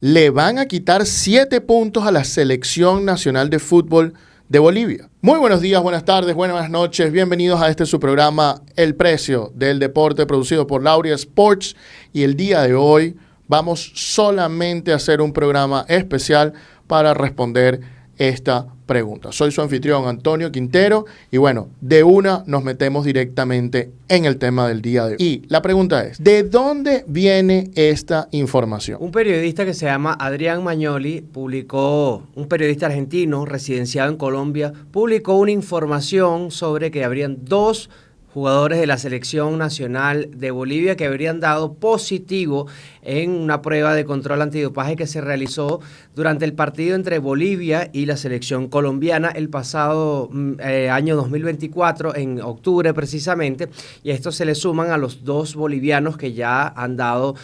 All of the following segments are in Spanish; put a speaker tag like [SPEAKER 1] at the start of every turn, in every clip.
[SPEAKER 1] Le van a quitar 7 puntos a la Selección Nacional de Fútbol de Bolivia. Muy buenos días, buenas tardes, buenas noches. Bienvenidos a su programa El Precio del Deporte, producido por Lauria Sports. Y el día de hoy vamos solamente a hacer un programa especial para responder esta pregunta. Soy su anfitrión Antonio Quintero y bueno, de una nos metemos directamente en el tema del día de hoy. Y la pregunta es, ¿de dónde viene esta información?
[SPEAKER 2] Un periodista que se llama Adrián Magnoli un periodista argentino residenciado en Colombia, publicó una información sobre que habrían 2 jugadores de la Selección Nacional de Bolivia que habrían dado positivo en una prueba de control antidopaje que se realizó durante el partido entre Bolivia y la selección colombiana el pasado año 2024, en octubre precisamente, y a esto se le suman a los 2 bolivianos que ya han dado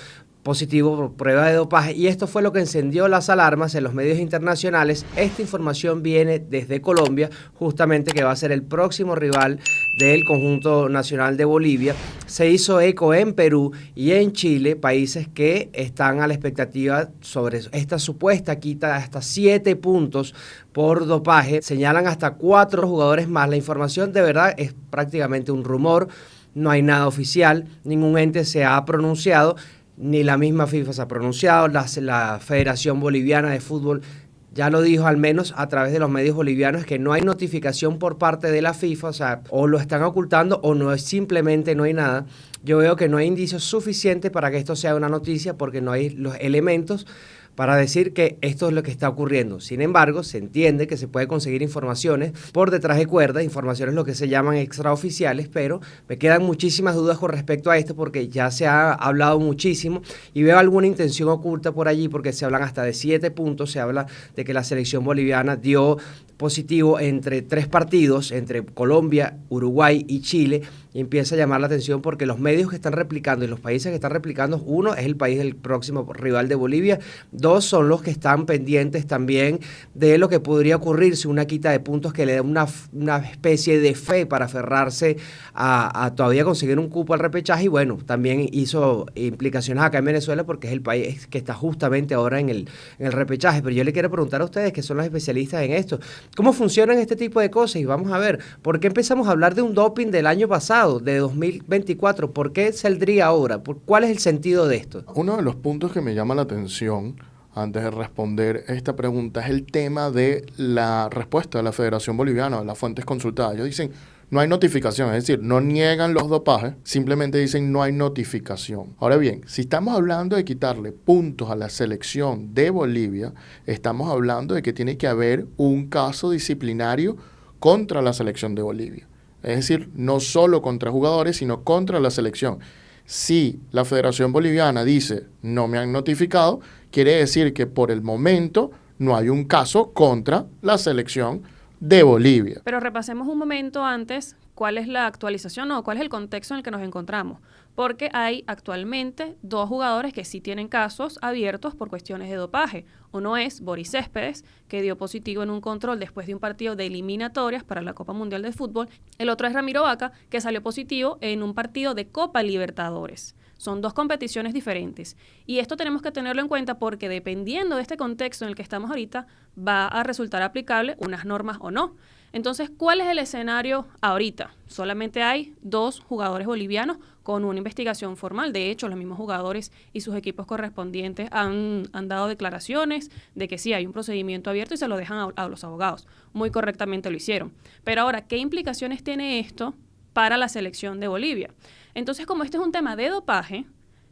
[SPEAKER 2] positivo por prueba de dopaje, y esto fue lo que encendió las alarmas en los medios internacionales. Esta información viene desde Colombia, justamente, que va a ser el próximo rival del conjunto nacional de Bolivia. Se hizo eco en Perú y en Chile, países que están a la expectativa sobre esta supuesta quita hasta 7 puntos por dopaje. Señalan hasta 4 jugadores más. La información de verdad es prácticamente un rumor, no hay nada oficial, ningún ente se ha pronunciado, ni la misma FIFA se ha pronunciado. La Federación Boliviana de Fútbol ya lo dijo, al menos a través de los medios bolivianos, que no hay notificación por parte de la FIFA, o sea, o lo están ocultando o no, simplemente no hay nada. Yo veo que no hay indicios suficientes para que esto sea una noticia, porque no hay los elementos para decir que esto es lo que está ocurriendo. Sin embargo, se entiende que se puede conseguir informaciones por detrás de cuerdas, informaciones lo que se llaman extraoficiales, pero me quedan muchísimas dudas con respecto a esto, porque ya se ha hablado muchísimo y veo alguna intención oculta por allí, porque se hablan hasta de 7 puntos, se habla de que la selección boliviana dio positivo entre 3 partidos, entre Colombia, Uruguay y Chile, y empieza a llamar la atención porque los medios que están replicando y los países que están replicando, uno es el país del próximo rival de Bolivia, 2 son los que están pendientes también de lo que podría ocurrir si una quita de puntos que le da una especie de fe para aferrarse a todavía conseguir un cupo al repechaje. Y bueno, también hizo implicaciones acá en Venezuela, porque es el país que está justamente ahora en el repechaje. Pero yo le quiero preguntar a ustedes, que son los especialistas en esto, ¿cómo funcionan este tipo de cosas? Y vamos a ver, ¿por qué empezamos a hablar de un doping del año pasado, de 2024? ¿Por qué saldría ahora? ¿Cuál es el sentido de esto?
[SPEAKER 1] Uno de los puntos que me llama la atención antes de responder esta pregunta es el tema de la respuesta de la Federación Boliviana, de las fuentes consultadas. Ellos dicen, no hay notificación, es decir, no niegan los dopajes, simplemente dicen no hay notificación. Ahora bien, si estamos hablando de quitarle puntos a la selección de Bolivia, estamos hablando de que tiene que haber un caso disciplinario contra la selección de Bolivia. Es decir, no solo contra jugadores, sino contra la selección. Si la Federación Boliviana dice no me han notificado, quiere decir que por el momento no hay un caso contra la selección de Bolivia.
[SPEAKER 3] Pero repasemos un momento antes cuál es la actualización o cuál es el contexto en el que nos encontramos. Porque hay actualmente 2 jugadores que sí tienen casos abiertos por cuestiones de dopaje. Uno es Boris Céspedes, que dio positivo en un control después de un partido de eliminatorias para la Copa Mundial de Fútbol. El otro es Ramiro Vaca, que salió positivo en un partido de Copa Libertadores. Son 2 competiciones diferentes. Y esto tenemos que tenerlo en cuenta, porque dependiendo de este contexto en el que estamos ahorita, va a resultar aplicable unas normas o no. Entonces, ¿cuál es el escenario ahorita? Solamente hay 2 jugadores bolivianos con una investigación formal. De hecho, los mismos jugadores y sus equipos correspondientes han dado declaraciones de que sí, hay un procedimiento abierto y se lo dejan a los abogados. Muy correctamente lo hicieron. Pero ahora, ¿qué implicaciones tiene esto para la selección de Bolivia? Entonces, como este es un tema de dopaje,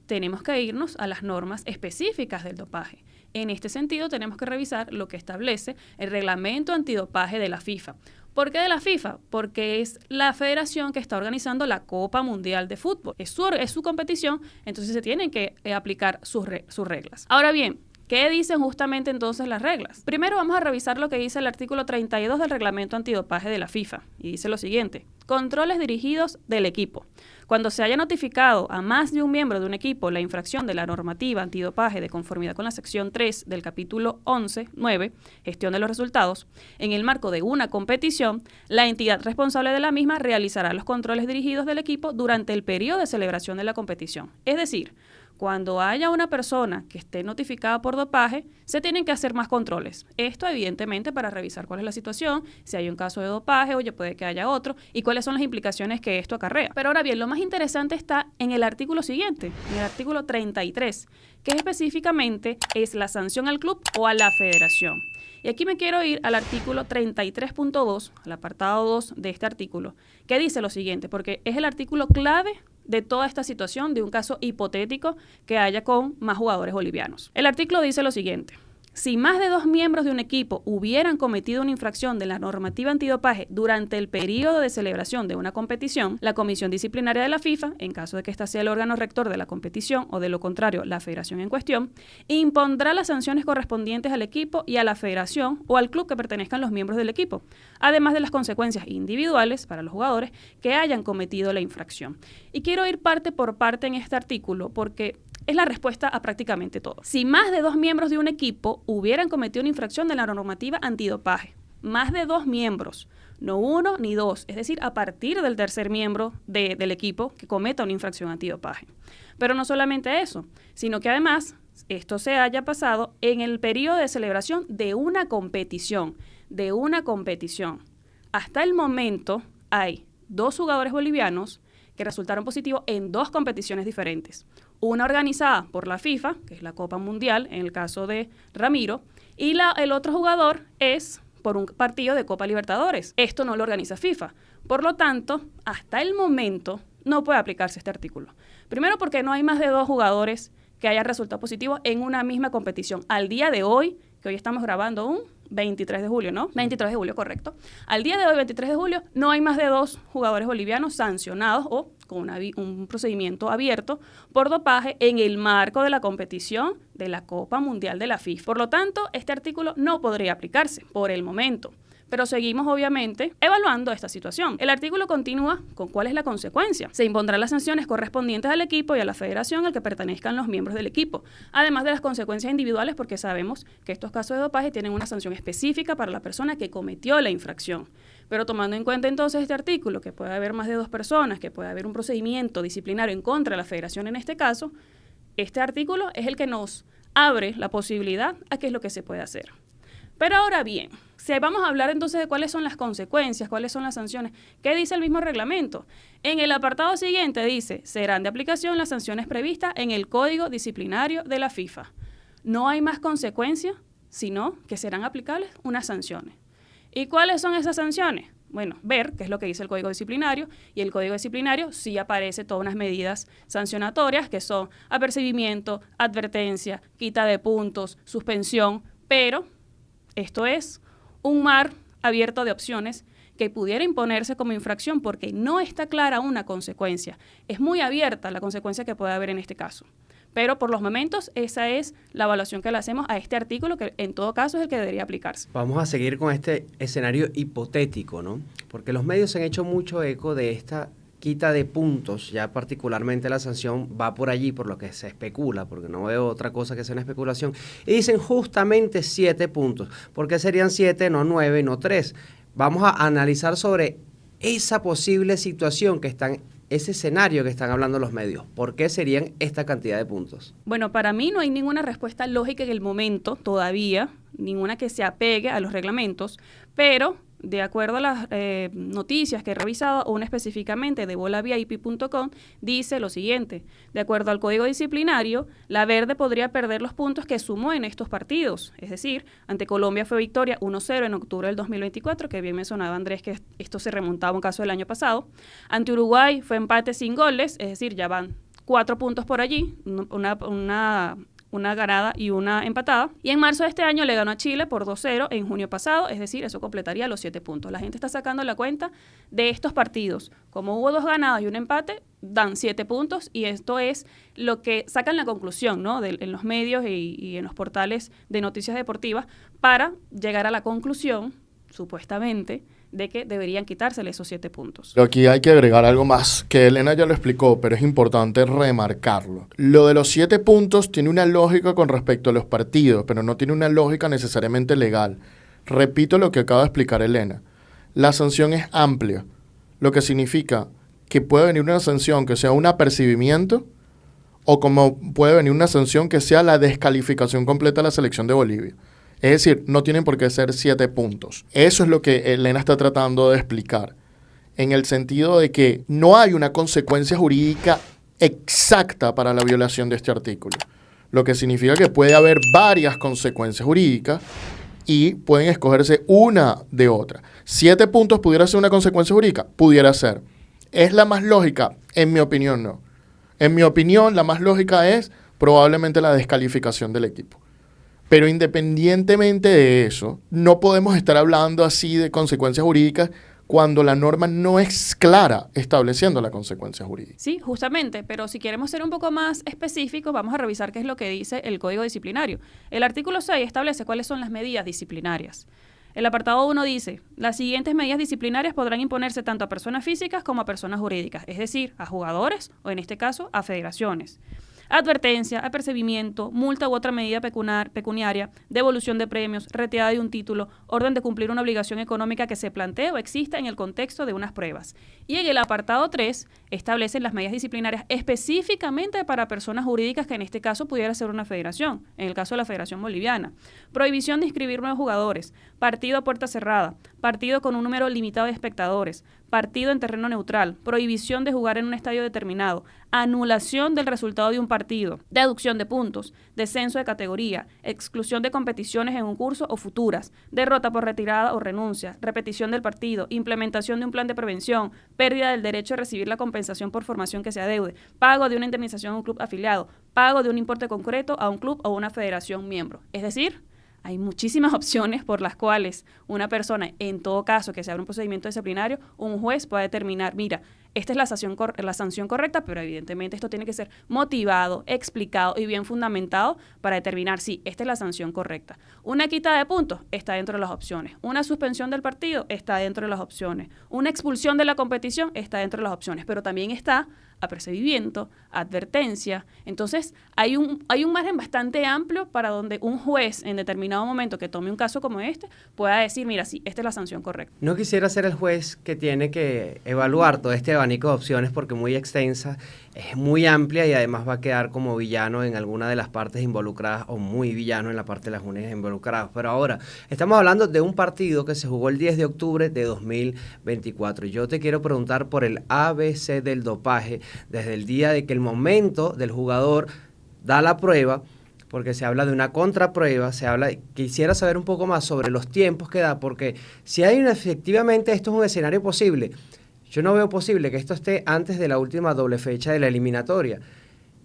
[SPEAKER 3] tenemos que irnos a las normas específicas del dopaje. En este sentido, tenemos que revisar lo que establece el reglamento antidopaje de la FIFA. ¿Por qué de la FIFA? Porque es la federación que está organizando la Copa Mundial de Fútbol. Es su competición, entonces se tienen que aplicar sus reglas. Ahora bien, ¿qué dicen justamente entonces las reglas? Primero vamos a revisar lo que dice el artículo 32 del reglamento antidopaje de la FIFA. Y dice lo siguiente: controles dirigidos del equipo. Cuando se haya notificado a más de un miembro de un equipo la infracción de la normativa antidopaje de conformidad con la sección 3 del capítulo 11.9, gestión de los resultados, en el marco de una competición, la entidad responsable de la misma realizará los controles dirigidos del equipo durante el periodo de celebración de la competición. Es decir, Cuando haya una persona que esté notificada por dopaje, se tienen que hacer más controles. Esto, evidentemente, para revisar cuál es la situación, si hay un caso de dopaje, oye, puede que haya otro, y cuáles son las implicaciones que esto acarrea. Pero ahora bien, lo más interesante está en el artículo siguiente, en el artículo 33, que específicamente es la sanción al club o a la federación. Y aquí me quiero ir al artículo 33.2, al apartado 2 de este artículo, que dice lo siguiente, porque es el artículo clave de toda esta situación, de un caso hipotético que haya con más jugadores bolivianos. El artículo dice lo siguiente: si más de 2 miembros de un equipo hubieran cometido una infracción de la normativa antidopaje durante el periodo de celebración de una competición, la Comisión Disciplinaria de la FIFA, en caso de que ésta sea el órgano rector de la competición o de lo contrario, la federación en cuestión, impondrá las sanciones correspondientes al equipo y a la federación o al club que pertenezcan los miembros del equipo, además de las consecuencias individuales para los jugadores que hayan cometido la infracción. Y quiero ir parte por parte en este artículo porque es la respuesta a prácticamente todo. Si más de 2 miembros de un equipo hubieran cometido una infracción de la normativa antidopaje, más de 2 miembros, no 1 ni 2, es decir, a partir del tercer miembro del equipo que cometa una infracción antidopaje. Pero no solamente eso, sino que además esto se haya pasado en el periodo de celebración de una competición, Hasta el momento hay 2 jugadores bolivianos que resultaron positivos en 2 competiciones diferentes. Una organizada por la FIFA, que es la Copa Mundial, en el caso de Ramiro, y el otro jugador es por un partido de Copa Libertadores. Esto no lo organiza FIFA. Por lo tanto, hasta el momento no puede aplicarse este artículo. Primero porque no hay más de 2 jugadores que hayan resultado positivos en una misma competición. Al día de hoy, que hoy estamos grabando un 23 de julio, ¿no? 23 de julio, correcto. Al día de hoy, 23 de julio, no hay más de 2 jugadores bolivianos sancionados o con un procedimiento abierto por dopaje en el marco de la competición de la Copa Mundial de la FIFA. Por lo tanto, este artículo no podría aplicarse por el momento. Pero seguimos, obviamente, evaluando esta situación. El artículo continúa con cuál es la consecuencia. Se impondrán las sanciones correspondientes al equipo y a la federación al que pertenezcan los miembros del equipo, además de las consecuencias individuales, porque sabemos que estos casos de dopaje tienen una sanción específica para la persona que cometió la infracción. Pero tomando en cuenta entonces este artículo, que puede haber más de 2 personas, que puede haber un procedimiento disciplinario en contra de la federación en este caso, este artículo es el que nos abre la posibilidad a qué es lo que se puede hacer. Pero ahora bien, si vamos a hablar entonces de cuáles son las consecuencias, cuáles son las sanciones, ¿qué dice el mismo reglamento? En el apartado siguiente dice, serán de aplicación las sanciones previstas en el Código Disciplinario de la FIFA. No hay más consecuencias, sino que serán aplicables unas sanciones. ¿Y cuáles son esas sanciones? Bueno, ver qué es lo que dice el Código Disciplinario, y el Código Disciplinario sí aparece todas unas medidas sancionatorias que son apercibimiento, advertencia, quita de puntos, suspensión, pero esto es un mar abierto de opciones que pudiera imponerse como infracción porque no está clara una consecuencia. Es muy abierta la consecuencia que puede haber en este caso. Pero por los momentos esa es la evaluación que le hacemos a este artículo, que en todo caso es el que debería aplicarse.
[SPEAKER 2] Vamos a seguir con este escenario hipotético, ¿no? Porque los medios se han hecho mucho eco de esta quita de puntos, ya particularmente la sanción va por allí, por lo que se especula, porque no veo otra cosa que sea una especulación, y dicen justamente 7 puntos. ¿Por qué serían 7, no 9, no 3? Vamos a analizar sobre esa posible situación ese escenario que están hablando los medios. ¿Por qué serían esta cantidad de puntos?
[SPEAKER 3] Bueno, para mí no hay ninguna respuesta lógica en el momento, todavía, ninguna que se apegue a los reglamentos, pero de acuerdo a las noticias que he revisado, una específicamente de bolavip.com, dice lo siguiente: de acuerdo al Código Disciplinario, la Verde podría perder los puntos que sumó en estos partidos. Es decir, ante Colombia fue victoria 1-0 en octubre del 2024, que bien me sonaba, Andrés, que esto se remontaba a un caso del año pasado. Ante Uruguay fue empate sin goles, es decir, ya van 4 puntos por allí, una ganada y una empatada. Y en marzo de este año le ganó a Chile por 2-0 en junio pasado, es decir, eso completaría los 7 puntos. La gente está sacando la cuenta de estos partidos. Como hubo 2 ganadas y un empate, dan 7 puntos, y esto es lo que sacan la conclusión, ¿no? En los medios y en los portales de noticias deportivas para llegar a la conclusión, supuestamente, de que deberían quitársele esos 7 puntos.
[SPEAKER 1] Pero aquí hay que agregar algo más, que Elena ya lo explicó, pero es importante remarcarlo. Lo de los 7 puntos tiene una lógica con respecto a los partidos, pero no tiene una lógica necesariamente legal. Repito lo que acaba de explicar Elena. La sanción es amplia, lo que significa que puede venir una sanción que sea un apercibimiento o como puede venir una sanción que sea la descalificación completa de la selección de Bolivia. Es decir, no tienen por qué ser 7 puntos. Eso es lo que Elena está tratando de explicar, en el sentido de que no hay una consecuencia jurídica exacta para la violación de este artículo, lo que significa que puede haber varias consecuencias jurídicas y pueden escogerse una de otra. 7 puntos pudiera ser una consecuencia jurídica, pudiera ser. ¿Es la más lógica? En mi opinión, no. En mi opinión, la más lógica es probablemente la descalificación del equipo. Pero independientemente de eso, no podemos estar hablando así de consecuencias jurídicas cuando la norma no es clara estableciendo la consecuencia jurídica.
[SPEAKER 3] Sí, justamente, pero si queremos ser un poco más específicos, vamos a revisar qué es lo que dice el Código Disciplinario. El artículo 6 establece cuáles son las medidas disciplinarias. El apartado 1 dice, las siguientes medidas disciplinarias podrán imponerse tanto a personas físicas como a personas jurídicas, es decir, a jugadores o en este caso a federaciones. Advertencia, apercibimiento, multa u otra medida pecuniaria, devolución de premios, retirada de un título, orden de cumplir una obligación económica que se plantee o exista en el contexto de unas pruebas. Y en el apartado 3 establecen las medidas disciplinarias específicamente para personas jurídicas que en este caso pudiera ser una federación, en el caso de la Federación Boliviana. Prohibición de inscribir nuevos jugadores, partido a puerta cerrada, partido con un número limitado de espectadores, partido en terreno neutral, prohibición de jugar en un estadio determinado, anulación del resultado de un partido, deducción de puntos, descenso de categoría, exclusión de competiciones en un curso o futuras, derrota por retirada o renuncia, repetición del partido, implementación de un plan de prevención, pérdida del derecho a recibir la compensación por formación que se adeude, pago de una indemnización a un club afiliado, pago de un importe concreto a un club o una federación miembro. Es decir, hay muchísimas opciones por las cuales una persona, en todo caso que se abra un procedimiento disciplinario, un juez puede determinar, mira, esta es la sanción correcta, pero evidentemente esto tiene que ser motivado, explicado y bien fundamentado para determinar si esta es la sanción correcta. Una quita de puntos está dentro de las opciones. Una suspensión del partido está dentro de las opciones. Una expulsión de la competición está dentro de las opciones, pero también está apercibimiento, advertencia. Entonces, hay un margen bastante amplio para donde un juez en determinado momento que tome un caso como este pueda decir, mira, sí, esta es la sanción correcta.
[SPEAKER 2] No quisiera ser el juez que tiene que evaluar todo este abanico de opciones porque muy extensa, es muy amplia y además va a quedar como villano en alguna de las partes involucradas o muy villano en la parte de las unidades involucradas. Pero ahora, estamos hablando de un partido que se jugó el 10 de octubre de 2024. Yo te quiero preguntar por el ABC del dopaje, desde el día de que el momento del jugador da la prueba, porque se habla de una contraprueba, quisiera saber un poco más sobre los tiempos que da, porque si hay efectivamente esto es un escenario posible, yo no veo posible que esto esté antes de la última doble fecha de la eliminatoria.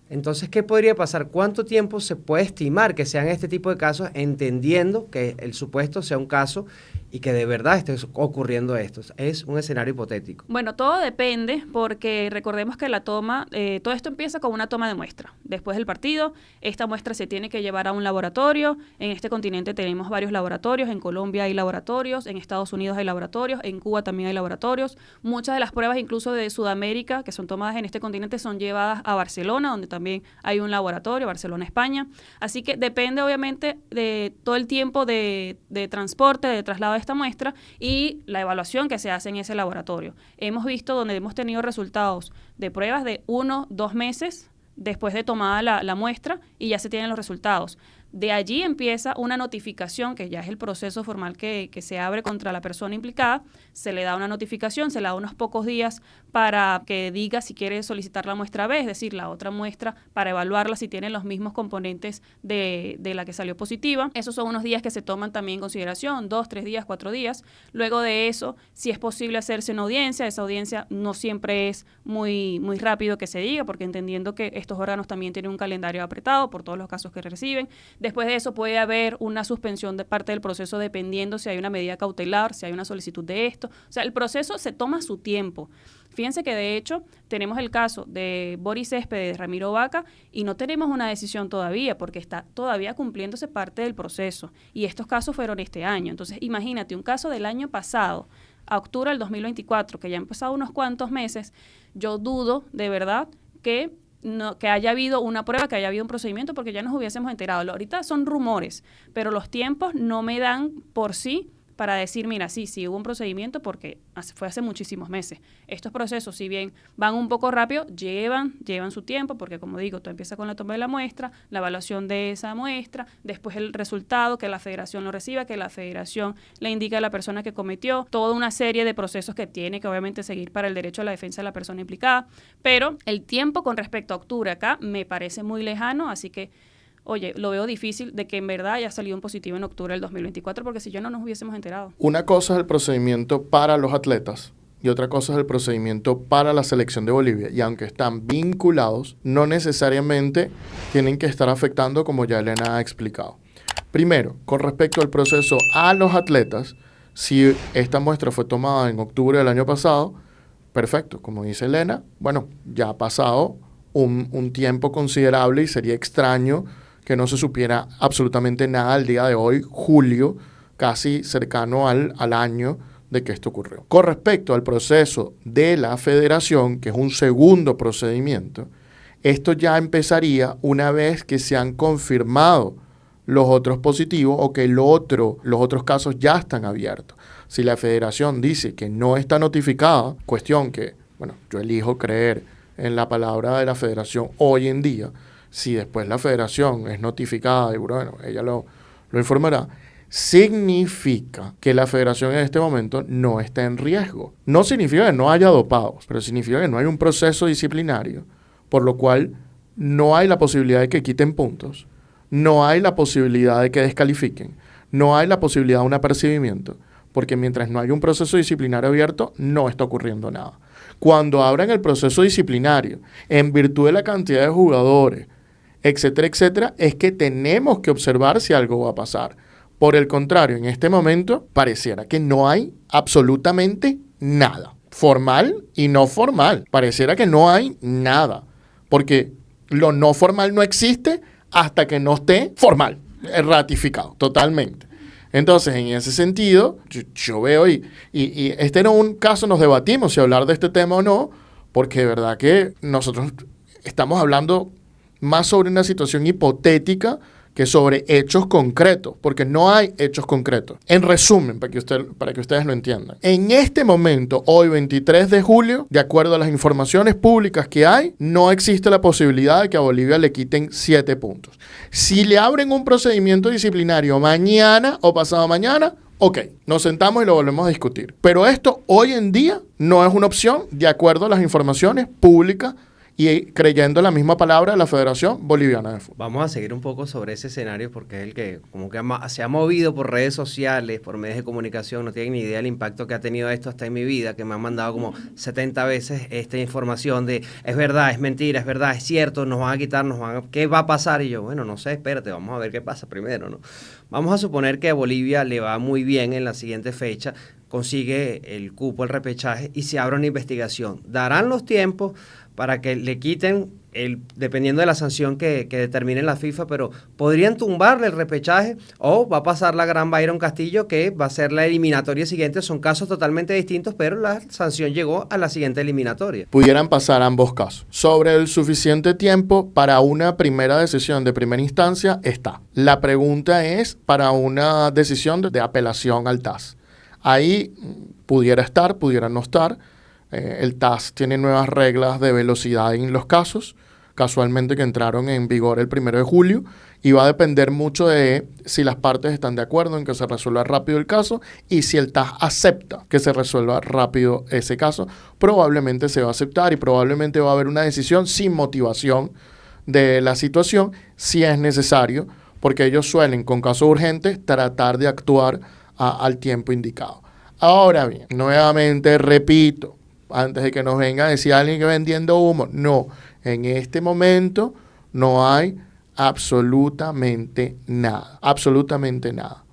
[SPEAKER 2] Entonces, ¿qué podría pasar? ¿Cuánto tiempo se puede estimar que sean este tipo de casos, entendiendo que el supuesto sea un caso y que de verdad esté ocurriendo esto? Es un escenario hipotético.
[SPEAKER 3] Bueno, todo depende porque recordemos que todo esto empieza con una toma de muestra. Después del partido, esta muestra se tiene que llevar a un laboratorio. En este continente tenemos varios laboratorios. En Colombia hay laboratorios, en Estados Unidos hay laboratorios, en Cuba también hay laboratorios. Muchas de las pruebas, incluso de Sudamérica, que son tomadas en este continente, son llevadas a Barcelona, donde también hay un laboratorio, Barcelona, España. Así que depende obviamente de todo el tiempo de transporte, de traslado de esta muestra y la evaluación que se hace en ese laboratorio. Hemos visto donde hemos tenido resultados de pruebas de 1-2 meses después de tomada la muestra y ya se tienen los resultados. De allí empieza una notificación, que ya es el proceso formal que se abre contra la persona implicada. Se le da una notificación, se le da unos pocos días para que diga si quiere solicitar la muestra B, es decir, la otra muestra para evaluarla si tiene los mismos componentes de la que salió positiva. Esos son unos días que se toman también en consideración, 2, 3 días, 4 días. Luego de eso, si es posible hacerse una audiencia, esa audiencia no siempre es muy rápido que se diga, porque entendiendo que estos órganos también tienen un calendario apretado por todos los casos que reciben. Después de eso puede haber una suspensión de parte del proceso dependiendo si hay una medida cautelar, si hay una solicitud de esto. O sea, el proceso se toma su tiempo. Fíjense que de hecho tenemos el caso de Boris Céspedes, de Ramiro Vaca, y no tenemos una decisión todavía porque está todavía cumpliéndose parte del proceso. Y estos casos fueron este año. Entonces, imagínate, un caso del año pasado, a octubre del 2024, que ya han pasado unos cuantos meses, yo dudo de verdad que haya habido una prueba, que haya habido un procedimiento, porque ya nos hubiésemos enterado. Ahorita son rumores, pero los tiempos no me dan por sí para decir, mira, sí hubo un procedimiento porque fue hace muchísimos meses. Estos procesos, si bien van un poco rápido, llevan su tiempo, porque como digo, tú empiezas con la toma de la muestra, la evaluación de esa muestra, después el resultado, que la federación lo reciba, que la federación le indique a la persona que cometió, toda una serie de procesos que tiene que obviamente seguir para el derecho a la defensa de la persona implicada, pero el tiempo con respecto a octubre acá me parece muy lejano, así que oye, lo veo difícil de que en verdad haya salido un positivo en octubre del 2024, porque si yo no nos hubiésemos enterado.
[SPEAKER 1] Una cosa es el procedimiento para los atletas y otra cosa es el procedimiento para la selección de Bolivia. Y aunque están vinculados, no necesariamente tienen que estar afectando, como ya Elena ha explicado. Primero, con respecto al proceso a los atletas, si esta muestra fue tomada en octubre del año pasado, perfecto, como dice Elena, bueno, ya ha pasado un tiempo considerable y sería extraño que no se supiera absolutamente nada al día de hoy, julio, casi cercano al año de que esto ocurrió. Con respecto al proceso de la federación, que es un segundo procedimiento, esto ya empezaría una vez que se han confirmado los otros positivos o que los otros casos ya están abiertos. Si la federación dice que no está notificada, cuestión que, bueno, yo elijo creer en la palabra de la federación hoy en día. Si después la federación es notificada y bueno, ella lo informará, significa que la federación en este momento no está en riesgo. No significa que no haya dopados, pero significa que no hay un proceso disciplinario, por lo cual no hay la posibilidad de que quiten puntos, no hay la posibilidad de que descalifiquen, no hay la posibilidad de un apercibimiento, porque mientras no hay un proceso disciplinario abierto, no está ocurriendo nada. Cuando abran el proceso disciplinario, en virtud de la cantidad de jugadores, etcétera, etcétera, es que tenemos que observar si algo va a pasar. Por el contrario, en este momento, pareciera que no hay absolutamente nada. Formal y no formal. Pareciera que no hay nada. Porque lo no formal no existe hasta que no esté formal, ratificado, totalmente. Entonces, en ese sentido, yo veo, y este no es un caso, nos debatimos si hablar de este tema o no, porque de verdad que nosotros estamos hablando más sobre una situación hipotética que sobre hechos concretos, porque no hay hechos concretos. En resumen, para que ustedes lo entiendan, en este momento, hoy 23 de julio, de acuerdo a las informaciones públicas que hay, no existe la posibilidad de que a Bolivia le quiten 7 puntos. Si le abren un procedimiento disciplinario mañana o pasado mañana, ok, nos sentamos y lo volvemos a discutir. Pero esto hoy en día no es una opción de acuerdo a las informaciones públicas y creyendo la misma palabra de la Federación Boliviana de Fútbol.
[SPEAKER 2] Vamos a seguir un poco sobre ese escenario porque es el que como que se ha movido por redes sociales, por medios de comunicación. No tienen ni idea del impacto que ha tenido esto hasta en mi vida, que me han mandado como 70 veces esta información de es verdad, es mentira, es verdad, es cierto, nos van a quitar, ¿qué va a pasar? Y yo, bueno, no sé, espérate, vamos a ver qué pasa primero, ¿no? Vamos a suponer que a Bolivia le va muy bien en la siguiente fecha, consigue el cupo, el repechaje y se abre una investigación. Darán los tiempos para que le quiten, dependiendo de la sanción que determine la FIFA, pero podrían tumbarle el repechaje o va a pasar la gran Byron Castillo, que va a ser la eliminatoria siguiente. Son casos totalmente distintos, pero la sanción llegó a la siguiente eliminatoria.
[SPEAKER 1] Pudieran pasar ambos casos. Sobre el suficiente tiempo para una primera decisión de primera instancia está. La pregunta es para una decisión de apelación al TAS. Ahí pudiera estar, pudiera no estar. El TAS tiene nuevas reglas de velocidad en los casos, casualmente que entraron en vigor el 1 de julio, y va a depender mucho de si las partes están de acuerdo en que se resuelva rápido el caso y si el TAS acepta que se resuelva rápido ese caso. Probablemente se va a aceptar y probablemente va a haber una decisión sin motivación de la situación si es necesario, porque ellos suelen, con casos urgentes, tratar de actuar al tiempo indicado. Ahora bien, nuevamente repito, antes de que nos venga a decir alguien que vendiendo humo, no, en este momento no hay absolutamente nada.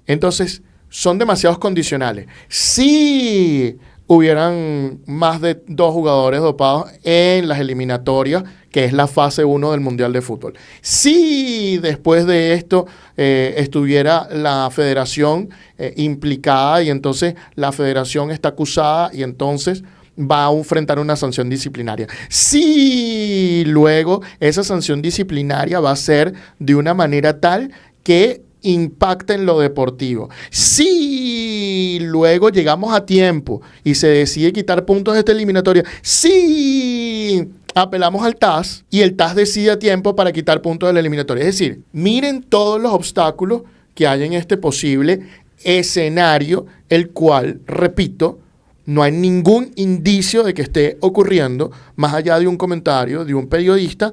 [SPEAKER 1] Entonces, son demasiados condicionales. Si hubieran más de 2 jugadores dopados en las eliminatorias, que es la fase 1 del Mundial de Fútbol. Si después de esto estuviera la federación implicada y entonces la federación está acusada y entonces va a enfrentar una sanción disciplinaria. Si luego esa sanción disciplinaria va a ser de una manera tal que impacta en lo deportivo. Si luego llegamos a tiempo y se decide quitar puntos de esta eliminatoria, sí, apelamos al TAS y el TAS decide a tiempo para quitar puntos de la eliminatoria. Es decir, miren todos los obstáculos que hay en este posible escenario, el cual, repito, no hay ningún indicio de que esté ocurriendo más allá de un comentario de un periodista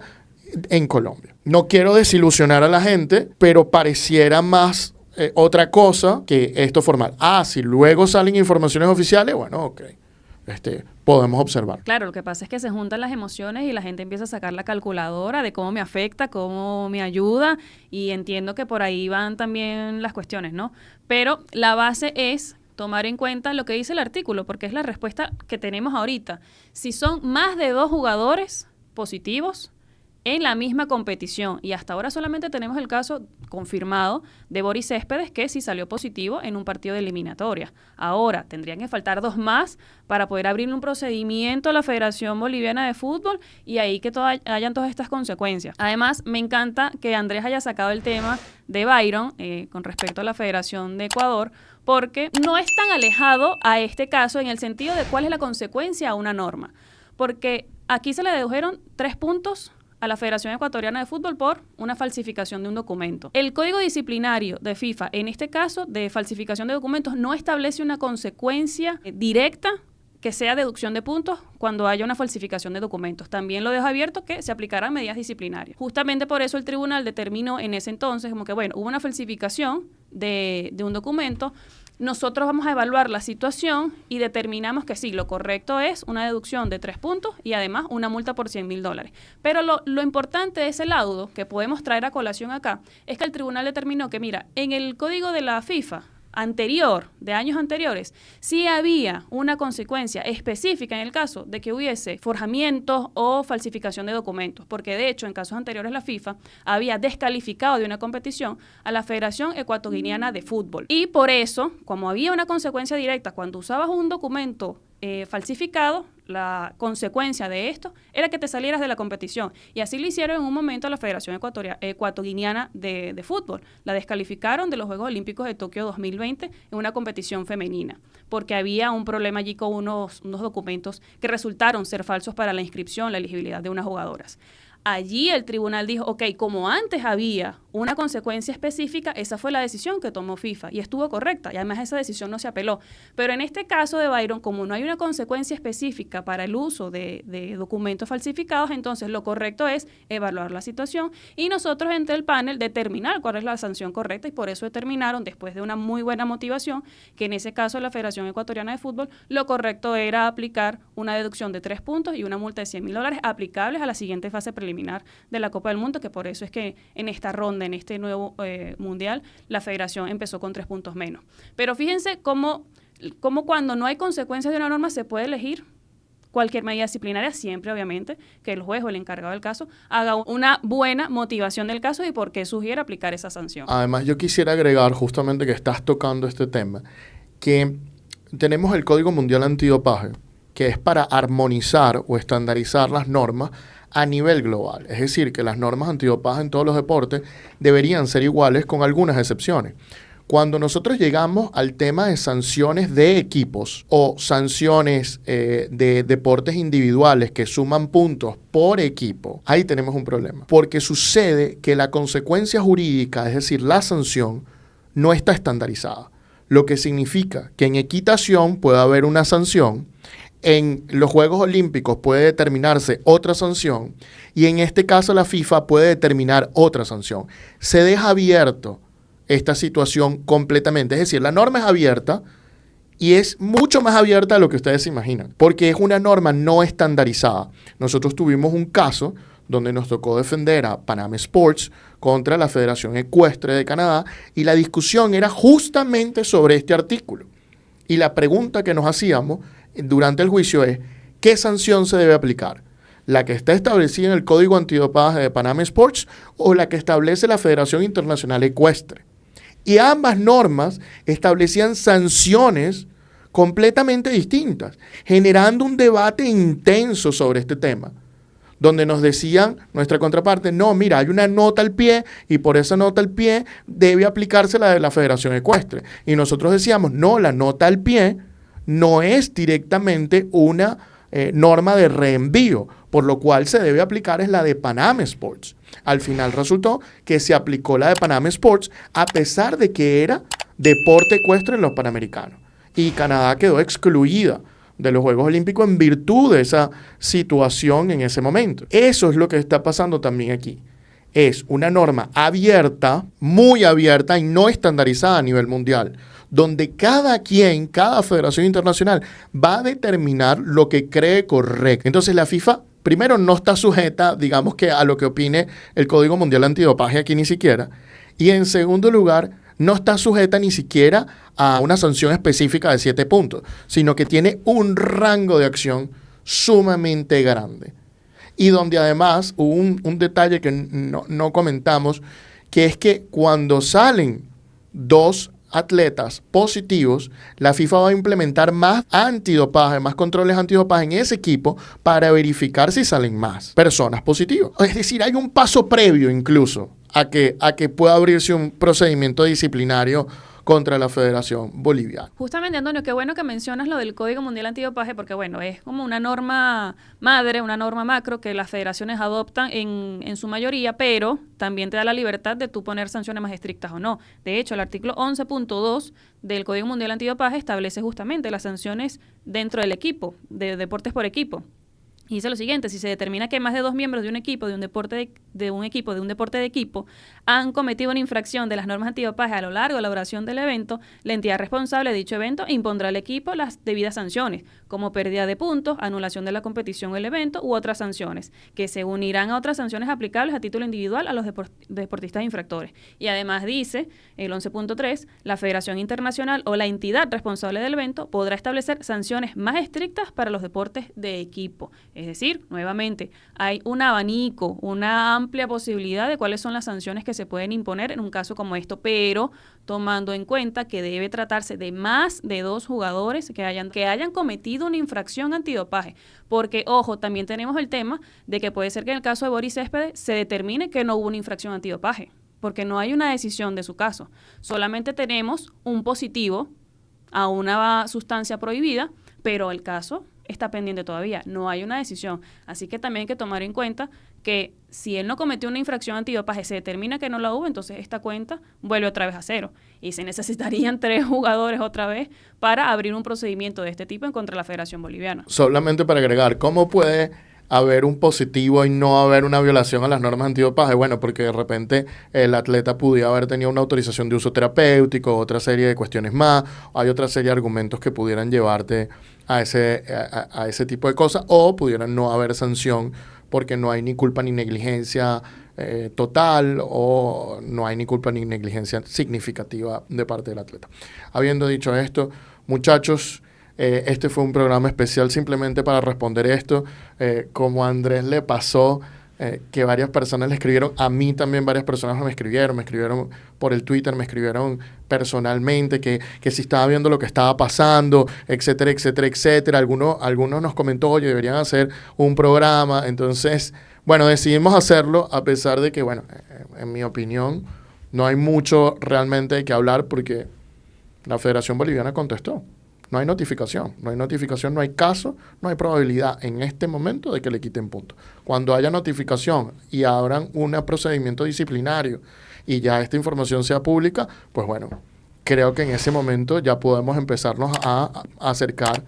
[SPEAKER 1] en Colombia. No quiero desilusionar a la gente, pero pareciera más otra cosa que esto formal. Si luego salen informaciones oficiales, bueno, ok. Podemos observar.
[SPEAKER 3] Claro, lo que pasa es que se juntan las emociones y la gente empieza a sacar la calculadora de cómo me afecta, cómo me ayuda, y entiendo que por ahí van también las cuestiones, ¿no? Pero la base es tomar en cuenta lo que dice el artículo, porque es la respuesta que tenemos ahorita. Si son más de 2 jugadores positivos en la misma competición, y hasta ahora solamente tenemos el caso confirmado de Boris Céspedes, que sí salió positivo en un partido de eliminatoria. Ahora tendrían que faltar 2 más para poder abrir un procedimiento a la Federación Boliviana de Fútbol y ahí que hayan todas estas consecuencias. Además, me encanta que Andrés haya sacado el tema de Byron con respecto a la Federación de Ecuador, porque no es tan alejado a este caso en el sentido de cuál es la consecuencia a una norma. Porque aquí se le dedujeron 3 puntos a la Federación Ecuatoriana de Fútbol por una falsificación de un documento. El Código Disciplinario de FIFA, en este caso de falsificación de documentos, no establece una consecuencia directa que sea deducción de puntos cuando haya una falsificación de documentos. También lo deja abierto que se aplicarán medidas disciplinarias. Justamente por eso el tribunal determinó en ese entonces como que, bueno, hubo una falsificación de un documento, nosotros vamos a evaluar la situación y determinamos que sí, lo correcto es una deducción de 3 puntos y además una multa por $100,000. Pero lo importante de ese laudo que podemos traer a colación acá es que el tribunal determinó que, mira, en el código de la FIFA anterior, de años anteriores, sí había una consecuencia específica en el caso de que hubiese forjamientos o falsificación de documentos, porque de hecho en casos anteriores la FIFA había descalificado de una competición a la Federación Ecuatoguineana de Fútbol. Y por eso, como había una consecuencia directa cuando usabas un documento falsificado, la consecuencia de esto era que te salieras de la competición. Y así lo hicieron en un momento a la Federación Ecuatoguineana de Fútbol. La descalificaron de los Juegos Olímpicos de Tokio 2020 en una competición femenina, porque había un problema allí con unos documentos que resultaron ser falsos para la inscripción, la elegibilidad de unas jugadoras. Allí el tribunal dijo, ok, como antes había una consecuencia específica, esa fue la decisión que tomó FIFA y estuvo correcta, y además esa decisión no se apeló. Pero en este caso de Byron, como no hay una consecuencia específica para el uso de documentos falsificados, entonces lo correcto es evaluar la situación y nosotros entre el panel determinar cuál es la sanción correcta, y por eso determinaron, después de una muy buena motivación, que en ese caso la Federación Ecuatoriana de Fútbol, lo correcto era aplicar una deducción de 3 puntos y una multa de $100,000 aplicables a la siguiente fase preliminar de la Copa del Mundo, que por eso es que en esta ronda, en este nuevo mundial, la federación empezó con 3 puntos menos. Pero fíjense cómo cuando no hay consecuencias de una norma se puede elegir cualquier medida disciplinaria, siempre obviamente que el juez o el encargado del caso haga una buena motivación del caso y por qué sugiere aplicar esa sanción.
[SPEAKER 1] Además, yo quisiera agregar, justamente que estás tocando este tema, que tenemos el Código Mundial Antidopaje, que es para armonizar o estandarizar las normas a nivel global. Es decir, que las normas antidopaje en todos los deportes deberían ser iguales con algunas excepciones. Cuando nosotros llegamos al tema de sanciones de equipos o sanciones de deportes individuales que suman puntos por equipo, ahí tenemos un problema. Porque sucede que la consecuencia jurídica, es decir, la sanción, no está estandarizada. Lo que significa que en equitación puede haber una sanción, en los Juegos Olímpicos puede determinarse otra sanción y en este caso la FIFA puede determinar otra sanción. Se deja abierto esta situación completamente. Es decir, la norma es abierta y es mucho más abierta de lo que ustedes se imaginan, porque es una norma no estandarizada. Nosotros tuvimos un caso donde nos tocó defender a Panam Sports contra la Federación Ecuestre de Canadá y la discusión era justamente sobre este artículo. Y la pregunta que nos hacíamos durante el juicio es, ¿qué sanción se debe aplicar? ¿La que está establecida en el Código Antidopaje de Panam Sports o la que establece la Federación Internacional Ecuestre? Y ambas normas establecían sanciones completamente distintas, generando un debate intenso sobre este tema, donde nos decían nuestra contraparte, no, mira, hay una nota al pie y por esa nota al pie debe aplicarse la de la Federación Ecuestre. Y nosotros decíamos, no, la nota al pie no es directamente una norma de reenvío, por lo cual se debe aplicar es la de Panam Sports. Al final resultó que se aplicó la de Panam Sports a pesar de que era deporte ecuestre en los Panamericanos. Y Canadá quedó excluida de los Juegos Olímpicos en virtud de esa situación en ese momento. Eso es lo que está pasando también aquí. Es una norma abierta, muy abierta y no estandarizada a nivel mundial, donde cada federación internacional va a determinar lo que cree correcto. Entonces la FIFA, primero, no está sujeta, digamos que a lo que opine el Código Mundial Antidopaje aquí ni siquiera. Y en segundo lugar, no está sujeta ni siquiera a una sanción específica de 7 puntos, sino que tiene un rango de acción sumamente grande. Y donde además hubo un detalle que no comentamos, que es que cuando salen 2 atletas positivos, la FIFA va a implementar más antidopaje, más controles antidopaje en ese equipo para verificar si salen más personas positivas. Es decir, hay un paso previo incluso a que pueda abrirse un procedimiento disciplinario contra la Federación Boliviana.
[SPEAKER 3] Justamente, Antonio, qué bueno que mencionas lo del Código Mundial Antidopaje, porque bueno, es como una norma madre, una norma macro que las federaciones adoptan en su mayoría, pero también te da la libertad de tú poner sanciones más estrictas o no. De hecho, el artículo 11.2 del Código Mundial Antidopaje establece justamente las sanciones dentro del equipo, de deportes por equipo. Y dice lo siguiente: si se determina que más de 2 miembros de un equipo, de un deporte de equipo, han cometido una infracción de las normas antidopaje a lo largo de la duración del evento, la entidad responsable de dicho evento impondrá al equipo las debidas sanciones, como pérdida de puntos, anulación de la competición o el evento u otras sanciones, que se unirán a otras sanciones aplicables a título individual a los deportistas infractores. Y además dice, el 11.3, la Federación Internacional o la entidad responsable del evento podrá establecer sanciones más estrictas para los deportes de equipo. Es decir, nuevamente, hay un abanico, una amplia posibilidad de cuáles son las sanciones que se pueden imponer en un caso como esto, pero tomando en cuenta que debe tratarse de más de 2 jugadores que hayan cometido una infracción antidopaje. Porque, ojo, también tenemos el tema de que puede ser que en el caso de Boris Céspedes se determine que no hubo una infracción antidopaje, porque no hay una decisión de su caso. Solamente tenemos un positivo a una sustancia prohibida, pero el caso está pendiente todavía, no hay una decisión. Así que también hay que tomar en cuenta que si él no cometió una infracción antidopaje, se determina que no la hubo, entonces esta cuenta vuelve otra vez a 0. Y se necesitarían 3 jugadores otra vez para abrir un procedimiento de este tipo en contra de la Federación Boliviana.
[SPEAKER 1] Solamente para agregar, ¿cómo puede haber un positivo y no haber una violación a las normas antidopaje? Bueno, porque de repente el atleta pudiera haber tenido una autorización de uso terapéutico, otra serie de cuestiones más, hay otra serie de argumentos que pudieran llevarte a ese tipo de cosas, o pudieran no haber sanción porque no hay ni culpa ni negligencia total, o no hay ni culpa ni negligencia significativa de parte del atleta. Habiendo dicho esto, muchachos, este fue un programa especial simplemente para responder esto. Como a Andrés le pasó, que varias personas le escribieron, a mí también varias personas me escribieron por el Twitter, me escribieron personalmente que si estaba viendo lo que estaba pasando, etcétera, etcétera, etcétera. Algunos nos comentó, oye, deberían hacer un programa. Entonces, bueno, decidimos hacerlo a pesar de que, bueno, en mi opinión, no hay mucho realmente de qué hablar porque la Federación Boliviana contestó. No hay notificación, no hay caso, no hay probabilidad en este momento de que le quiten puntos. Cuando haya notificación y abran un procedimiento disciplinario y ya esta información sea pública, pues bueno, creo que en ese momento ya podemos empezarnos a acercar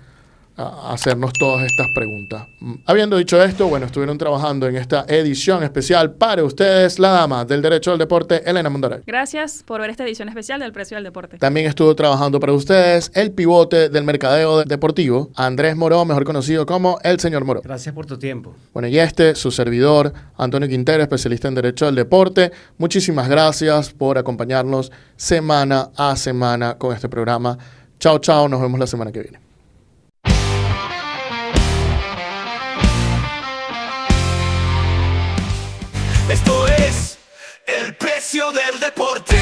[SPEAKER 1] a hacernos todas estas preguntas. Habiendo dicho esto, bueno, estuvieron trabajando en esta edición especial para ustedes la dama del Derecho al Deporte, Elena Mondaray.
[SPEAKER 3] Gracias por ver esta edición especial del Precio del Deporte.
[SPEAKER 1] También estuvo trabajando para ustedes el pivote del mercadeo deportivo, Andrés Moró, mejor conocido como el señor Moró.
[SPEAKER 2] Gracias por tu tiempo.
[SPEAKER 1] Bueno, y su servidor, Antonio Quintero, especialista en Derecho al Deporte. Muchísimas gracias por acompañarnos semana a semana con este programa. Chao, chao, nos vemos la semana que viene.
[SPEAKER 4] Esto es el precio del deporte.